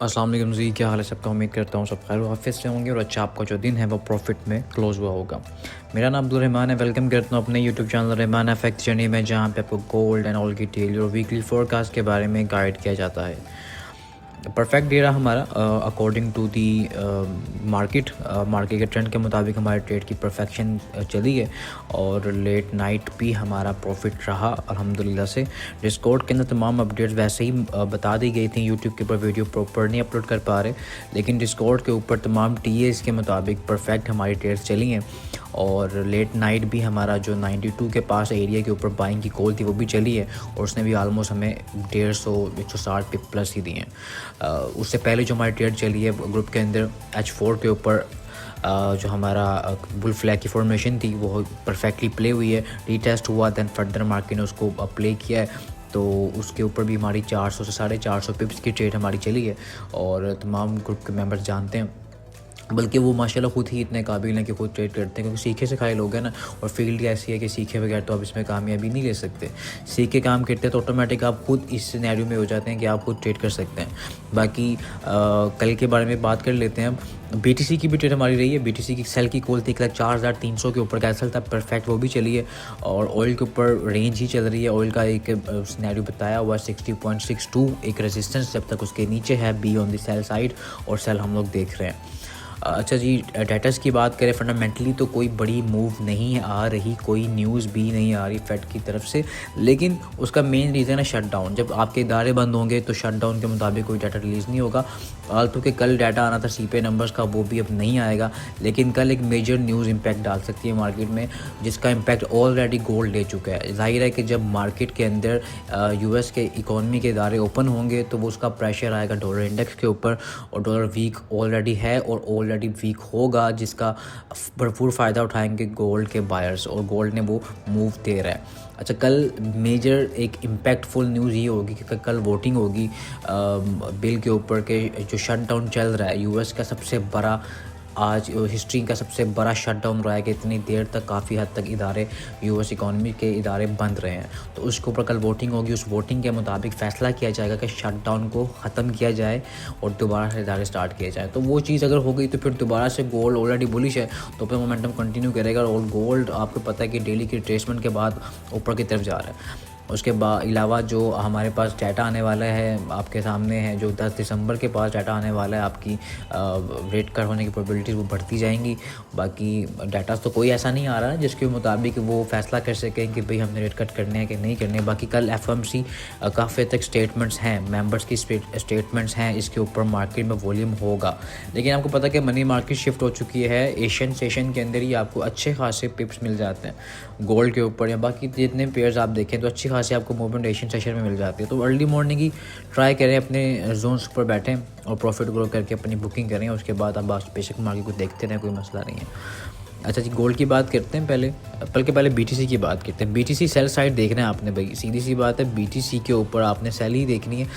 अस्सलाम वालेकुम जी, क्या हाल है सबका। उम्मीद करता हूँ सब खैर वाफियत से होंगे और अच्छा आपका जो दिन है वो प्रॉफिट में क्लोज हुआ होगा। मेरा नाम अब्दुल रहमान है। वेलकम करता हूँ अपने YouTube channel Rahman FX journey में, जहाँ पे आपको गोल्ड एंड ऑयल की डेली और वीकली फोरकास्ट के बारे में गाइड किया जाता है। परफेक्ट डे रहा हमारा अकॉर्डिंग टू दी मार्केट के ट्रेंड के मुताबिक हमारे ट्रेड की परफेक्शन चली है और लेट नाइट भी हमारा प्रॉफिट रहा अल्हम्दुलिल्लाह से। डिस्कॉर्ड के अंदर तमाम अपडेट्स वैसे ही बता दी गई थी। यूट्यूब के ऊपर वीडियो प्रॉपर नहीं अपलोड कर पा रहे, लेकिन डिस्कॉर्ड के ऊपर तमाम टीएस के मुताबिक परफेक्ट हमारी ट्रेड्स चली हैं और लेट नाइट भी हमारा जो 92 के पास एरिया के ऊपर बाइंग की कॉल थी वो भी चली है और उसने भी आलमोस्ट हमें 150-160 पिप प्लस ही दिए हैं। उससे पहले जो हमारी ट्रेड चली है ग्रुप के अंदर H4 के ऊपर जो हमारा बुल फ्लैग की फॉर्मेशन थी वो परफेक्टली प्ले हुई है, रीटेस्ट हुआ, दैन फर्दर मार्केट ने उसको प्ले किया है तो उसके ऊपर भी हमारी 400 से 450 पिप्स की ट्रेड हमारी चली है और तमाम ग्रुप के मेंबर्स जानते हैं, बल्कि वो माशाल्लाह खुद ही इतने काबिल हैं कि खुद ट्रेड करते हैं, क्योंकि सीखे सिखाए लोग हैं ना। और फील्ड ऐसी है कि सीखे बगैर तो आप इसमें कामयाबी नहीं ले सकते। सीख के काम करते हैं तो ऑटोमेटिक आप खुद इस सिनेरियो में हो जाते हैं कि आप खुद ट्रेड कर सकते हैं। बाकी कल के बारे में बात कर लेते हैं। अब BTC की भी ट्रेड हमारी रही है। BTC की सेल की कॉल थी 1,04,300 के ऊपर कैंसल था, परफेक्ट वो भी चली है और ऑयल के ऊपर रेंज ही चल रही है। ऑयल का एक सिनेरियो बताया हुआ 60.62 एक रेजिस्टेंस जब तक उसके नीचे है, be on the sell side, और सेल हम लोग देख रहे हैं। अच्छा जी, डेटास की बात करें, फंडामेंटली तो कोई बड़ी मूव नहीं आ रही, कोई न्यूज़ भी नहीं आ रही फेड की तरफ से, लेकिन उसका मेन रीज़न है शटडाउन। जब आपके इदारे बंद होंगे तो शटडाउन के मुताबिक कोई डाटा रिलीज़ नहीं होगा। आलतू के कल डाटा आना था CPI नंबर्स का, वो भी अब नहीं आएगा, लेकिन कल एक मेजर न्यूज़ इम्पैक्ट डाल सकती है मार्केट में, जिसका इम्पैक्ट ऑलरेडी गोल्ड ले चुका है। जाहिर है कि जब मार्केट के अंदर US के इकॉनमी के इदारे ओपन होंगे तो वो उसका प्रेशर आएगा डॉलर इंडेक्स के ऊपर, और डॉलर वीक ऑलरेडी है और ऑलरेडी वीक होगा, जिसका भरपूर फ़ायदा उठाएंगे गोल्ड के बायर्स, और गोल्ड ने वो मूव दे रहा है। अच्छा, कल मेजर एक इम्पैक्टफुल न्यूज़ ये होगी कि कल वोटिंग होगी बिल के ऊपर के जो शटडाउन चल रहा है US का सबसे बड़ा, आज हिस्ट्री का सबसे बड़ा शटडाउन रहा है कि इतनी देर तक काफ़ी हद तक इदारे US इकॉनमी के इदारे बंद रहे हैं। तो उसके ऊपर कल वोटिंग होगी। उस वोटिंग के मुताबिक फ़ैसला किया जाएगा कि शटडाउन को ख़त्म किया जाए और दोबारा से इदारे स्टार्ट किए जाए। तो वो चीज़ अगर हो गई तो फिर दोबारा से गोल्ड ऑलरेडी बुलिश है तो फिर मोमेंटम कंटिन्यू करेगा और गोल्ड आपको पता है कि डेली की रिट्रेसमेंट के बाद ऊपर की तरफ जा रहा है। उसके अलावा जो हमारे पास डाटा आने वाला है आपके सामने है, जो 10 दिसंबर के पास डाटा आने वाला है, आपकी रेट कट होने की प्रोबेबिलिटीज़ वो बढ़ती जाएंगी। बाकी डाटा तो कोई ऐसा नहीं आ रहा है जिसके मुताबिक वो फैसला कर सकें कि भाई हमने रेट कट करने हैं कि नहीं करने। बाकी कल FOMC काफ़ी तक स्टेटमेंट्स हैं, मेंबर्स की स्टेटमेंट्स हैं, इसके ऊपर मार्केट में वॉल्यूम होगा। लेकिन आपको पता है कि मनी मार्केट शिफ्ट हो चुकी है। एशियन सेशन के अंदर ही आपको अच्छे खासे पिप्स मिल जाते हैं गोल्ड के ऊपर, या बाकी जितने पेयर्स आप देखें तो अच्छी खासी आपको मूवमेंट एशियन सेशन में मिल जाती है। तो अर्ली मॉर्निंग ही ट्राई करें, अपने जोन्स पर बैठें और प्रॉफिट ग्रो करके अपनी बुकिंग करें। उसके बाद आप बेशक मार्केट को देखते रहें, कोई मसला नहीं है। अच्छा जी, गोल्ड की बात करते हैं। पहले BTC की बात करते हैं। BTC सेल साइड देखना है आपने भाई, सीधी सी बात है, BTC के ऊपर आपने सेल ही देखनी है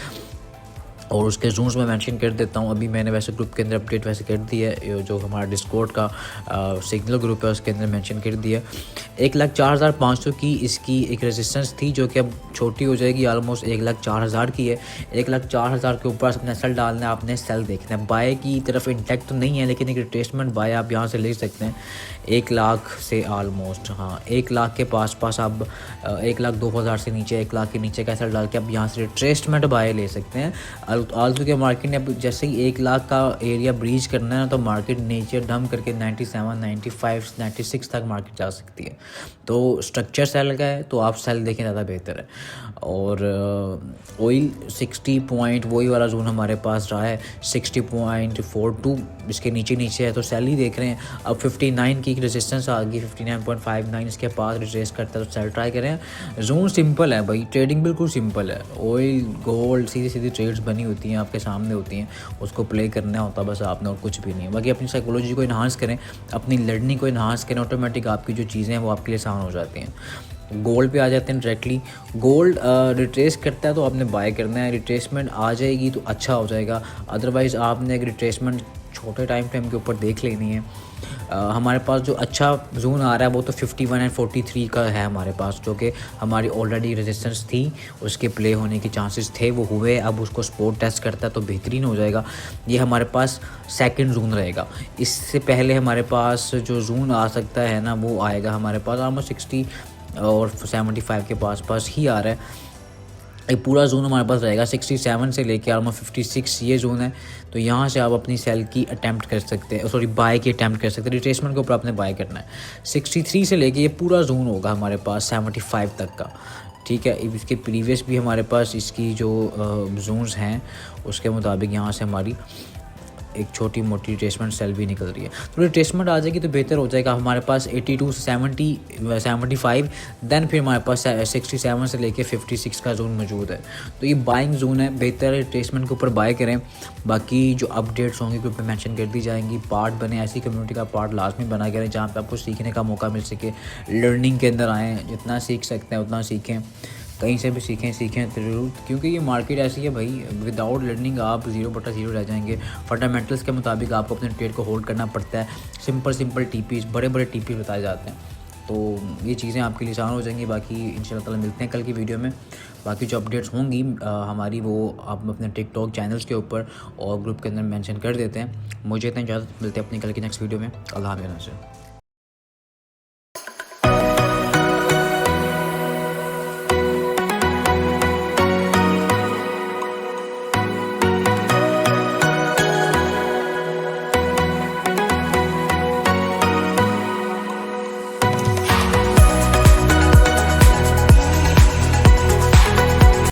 और उसके जोन्स में मेंशन कर देता हूँ। अभी मैंने वैसे ग्रुप के अंदर अपडेट वैसे कर दी है, जो हमारा डिस्कॉर्ड का सिग्नल ग्रुप है उसके अंदर मेंशन कर दिया। 1,04,500 की इसकी एक रेजिस्टेंस थी जो कि अब छोटी हो जाएगी, ऑलमोस्ट 1,04,000 की है। 1,04,000 के ऊपर अपना सेल डालना है, आपने सेल देखना है। बाय की तरफ इंटैक्ट तो नहीं है, लेकिन एक रिट्रेसमेंट बाय आप यहाँ से ले सकते हैं 1 लाख से ऑलमोस्ट, हाँ 1 लाख के पास आप 1,02,000 से नीचे 1 लाख के नीचे का सेल डाल के आप यहाँ से रिट्रेसमेंट बाय ले सकते हैं। आलतू के मार्केट ने अब जैसे ही 1 लाख का एरिया ब्रीच करना है ना, तो मार्केट नीचे डंप करके 97, 95, 96 तक मार्केट जा सकती है। तो स्ट्रक्चर सेल का है तो आप सेल देखें, ज़्यादा बेहतर है। और ऑयल 60 पॉइंट वही वाला जोन हमारे पास रहा है 60.42, इसके नीचे है तो सेल ही देख रहे हैं। अब 59 की रेजिस्टेंस आ गई, 59.59 इसके पास रिट्रेस करता है तो सेल ट्राई करें। जोन सिंपल है भाई, ट्रेडिंग बिल्कुल सिंपल है। ऑयल गोल्ड सीधी ट्रेड्स बनी होती हैं, आपके सामने होती हैं, उसको प्ले करना होता बस आपने, और कुछ भी नहीं। बाकी अपनी साइकोलॉजी को इन्हांस करें, अपनी लर्निंग को इन्हांस करें, ऑटोमेटिक आपकी जो चीज़ें हैं वो आपके लिए आसान हो जाती हैं। गोल्ड पे आ जाते हैं डायरेक्टली। गोल्ड रिट्रेस करता है तो आपने बाय करना है, रिट्रेसमेंट आ जाएगी तो अच्छा हो जाएगा, अदरवाइज़ आपने एक रिट्रेसमेंट छोटे टाइम फ्रेम के ऊपर देख लेनी है। हमारे पास जो अच्छा जोन आ रहा है वो तो 51 एंड 43 का है हमारे पास, जो कि हमारी ऑलरेडी रेजिस्टेंस थी, उसके प्ले होने के चांसेस थे, वो हुए। अब उसको सपोर्ट टेस्ट करता है तो बेहतरीन हो जाएगा। ये हमारे पास सेकंड जोन रहेगा। इससे पहले हमारे पास जो जोन आ सकता है ना, वो आएगा हमारे पास ऑलमोस्ट 60 और 75 के पास ही आ रहा है। एक पूरा जोन हमारे पास रहेगा 67 से लेके ऑलमोस्ट 56, ये जोन है। तो यहाँ से आप अपनी सेल की अटैम्प्ट कर सकते हैं, सॉरी बाय की अटैम्प्ट कर सकते हैं। रिट्रेसमेंट के ऊपर आपने बाय करना है। 63 से लेके ये पूरा जोन होगा हमारे पास 75 तक का, ठीक है। इसके प्रीवियस भी हमारे पास इसकी जो जोन्स हैं उसके मुताबिक यहाँ से हमारी एक छोटी मोटी रिट्रेसमेंट सेल भी निकल रही है। तो रिट्रेसमेंट आ जाएगी तो बेहतर हो जाएगा। हमारे पास 82 से 75, देन फिर हमारे पास 67 से लेके 56 का जोन मौजूद है। तो ये बाइंग जोन है, बेहतर है रिट्रेसमेंट के ऊपर बाय करें। बाकी जो अपडेट्स होंगे ग्रुप में मेंशन कर दी जाएंगी। पार्ट बने, ऐसी कम्युनिटी का पार्ट लाजमी बना करें जहाँ पे आपको सीखने का मौका मिल सके, लर्निंग के अंदर आएँ, जितना सीख सकते हैं उतना सीखें, कहीं से भी सीखें ज़रूर, क्योंकि ये मार्केट ऐसी है भाई, विदाउट लर्निंग आप 0/0 रह जाएंगे। फंडामेंटल्स के मुताबिक आपको अपने ट्रेड को होल्ड करना पड़ता है। सिंपल टीपीज, बड़े टीपीज बताए जाते हैं, तो ये चीज़ें आपके लिए आसान हो जाएंगी। बाकी इंशाल्लाह ताला मिलते हैं कल की वीडियो में। बाकी जो अपडेट्स होंगी हमारी, वो आप अपने टिकटॉक चैनल्स के ऊपर और ग्रुप के अंदर मेंशन कर देते हैं। मुझे इतना इजाज़त, मिलते हैं अपनी कल की नेक्स्ट वीडियो में। अल्लाह हाफ़िज़।